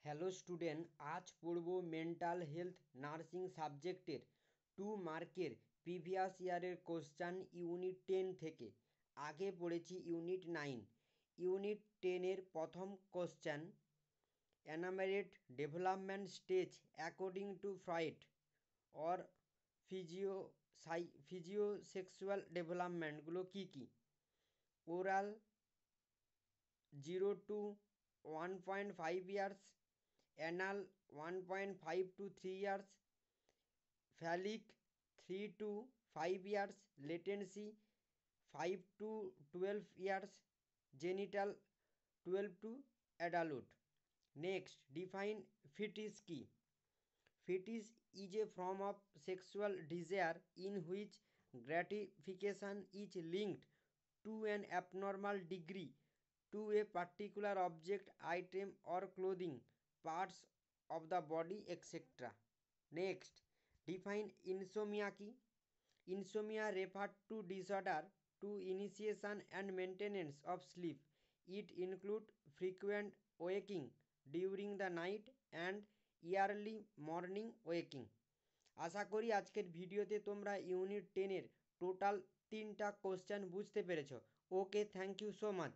Hello student, আজ পড়ব mental health nursing সাবজেক্টের 2 মার্কের প্রিভিয়াস ইয়ারের কোশ্চান ইউনিট 10 থেকে। আগে পড়েছি ইউনিট 9। ইউনিট 10-এর প্রথম question, enumerate development stage according to Freud or psychosexual ডেভেলপমেন্টগুলো কী কী? Oral 0 to 1.5 years, anal 1.5 to 3 years, phallic 3 to 5 years, latency 5 to 12 years, genital 12 to adulthood. Next, define fetish key. Fetish is a form of sexual desire in which gratification is linked to an abnormal degree to a particular object, item or clothing, parts of the body, etc. Next, define insomnia key. Insomnia refers to disorder to initiation and maintenance of sleep. It includes frequent waking during the night and early morning waking. আশা করি আজকের ভিডিওতে তোমরা unit 10-এর total 3টা question বুঝতে পেরেছো। ওকে, thank you so much.